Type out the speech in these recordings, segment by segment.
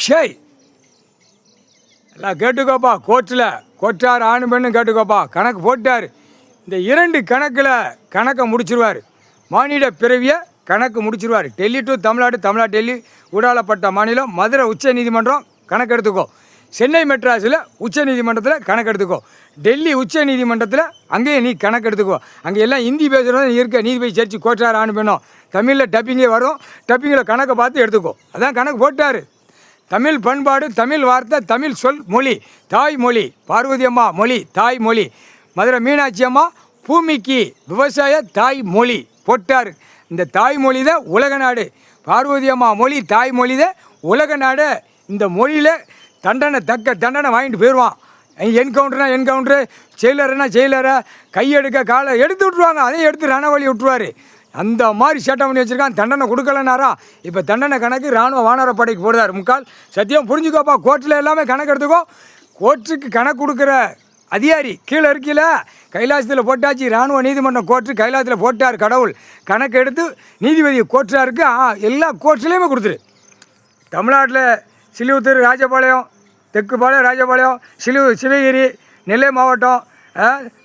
ஷேய் எல்லாம் கேட்டுக்கோப்பா. கோர்ட்டில் கொற்றார் ஆணு பெண்ணு கேட்டுக்கோப்பா. கணக்கு போட்டார். இந்த 2 கணக்கில் கணக்கை முடிச்சிருவார். மானிட பிறவியை கணக்கு முடிச்சிருவார். டெல்லி டு தமிழ்நாடு, தமிழ்நாடு டெல்லி, ஊடாலப்பட்ட மாநிலம், மதுரை உச்ச நீதிமன்றம் கணக்கு எடுத்துக்கோ. சென்னை மெட்ராஸில் உச்ச நீதிமன்றத்தில் கணக்கு எடுத்துக்கோ. டெல்லி உச்ச நீதிமன்றத்தில் அங்கேயும் நீ கணக்கு எடுத்துக்கோ. அங்கே எல்லாம் ஹிந்தி பேசுகிறவங்க இருக்க நீதிபதி ஜட்ஜி கோற்றார் ஆணு பெண்ணும் தமிழில் டப்பிங்கே வரும். டப்பிங்கில் கணக்கை பார்த்து எடுத்துக்கோ. அதான் கணக்கு போட்டார். தமிழ் பண்பாடு, தமிழ் வார்த்தை, தமிழ் சொல் மொழி, தாய்மொழி. பார்வதி அம்மா மொழி தாய்மொழி. மதுரை மீனாட்சி அம்மா பூமிக்கு விவசாய தாய்மொழி போட்டார். இந்த தாய்மொழி தான் உலக நாடு. பார்வதி அம்மா மொழி தாய்மொழி தான் உலக நாடு. இந்த மொழியில் தக்க தண்டனை வாங்கிட்டு போயிடுவான். என்கவுண்டர்னா என்கவுண்டரு, ஜெயிலர்னா ஜெயிலரை, கையெடுக்க காலை எடுத்து விட்ருவாங்க. அதையும் எடுத்து ரணவழி விட்டுருவார். அந்த மாதிரி சேட்டை பண்ணி வச்சுருக்கான். தண்டனை கொடுக்கலனாரா இப்போ தண்டனை கணக்கு இராணுவ வானரப்படைக்கு போடுறார். முக்கால் சத்தியம் புரிஞ்சுக்கோப்பா. கோர்ட்டில் எல்லாமே கணக்கு எடுத்துக்கோ. கோர்ட்டுக்கு கணக்கு கொடுக்குற அதிகாரி கீழே இருக்கீல, கைலாசத்தில் போட்டாச்சு. இராணுவ நீதிமன்றம் கோர்ட்டு கைலாசத்தில் போட்டார். கடவுள் கணக்கு எடுத்து நீதிபதி கோர்ட்டாருக்கு எல்லா கோர்ட்லேயுமே கொடுத்துரு. தமிழ்நாட்டில் சிலிவுத்தூர், ராஜபாளையம், தெற்குபாளையம், ராஜபாளையம், சிவகிரி, நெல்லை மாவட்டம்,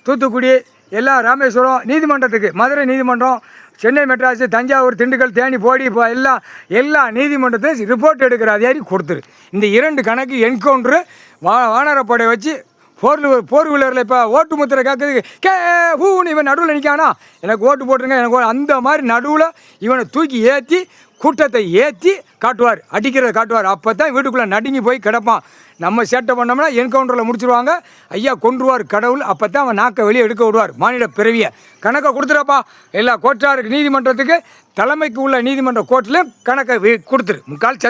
தூத்துக்குடி, எல்லாம் ராமேஸ்வரம் நீதிமன்றத்துக்கு, மதுரை நீதிமன்றம், சென்னை மெட்ராஸ், தஞ்சாவூர், திண்டுக்கல், தேனி, போடி, இப்போ எல்லா நீதிமன்றத்தையும் ரிப்போர்ட் எடுக்கிற அதிகாரி கொடுத்துரு. இந்த 2 கணக்கு என்கவுண்டரு வானரப்படை வச்சு போர் வீலரில் இப்போ ஓட்டு முத்திரை கேட்குறதுக்கு ஊன்னு இவன் நடுவில் நிற்கானா, எனக்கு ஓட்டு போட்டுருங்க எனக்கு அந்த மாதிரி நடுவில் இவனை தூக்கி ஏற்றி கூட்டத்தை ஏற்றி காட்டுவார். அடிக்கிறத காட்டுவார். அப்போ தான் வீட்டுக்குள்ளே நடுங்கி போய் கிடப்பான். நம்ம சேட்டை பண்ணோம்னா என்கவுண்டரில் முடிச்சிருவாங்க. ஐயா கொன்றுவார் கடவுள். அப்போ தான் அவன் நாக்கை வெளியே எடுக்க விடுவார். மானிட பிறவியை கணக்கை கொடுத்துறப்பா. எல்லா கோர்ட்டாருக்கு நீதிமன்றத்துக்கு தலைமைக்கு உள்ள நீதிமன்ற கோர்ட்டில் கணக்கை கொடுத்துரு. முக்கால்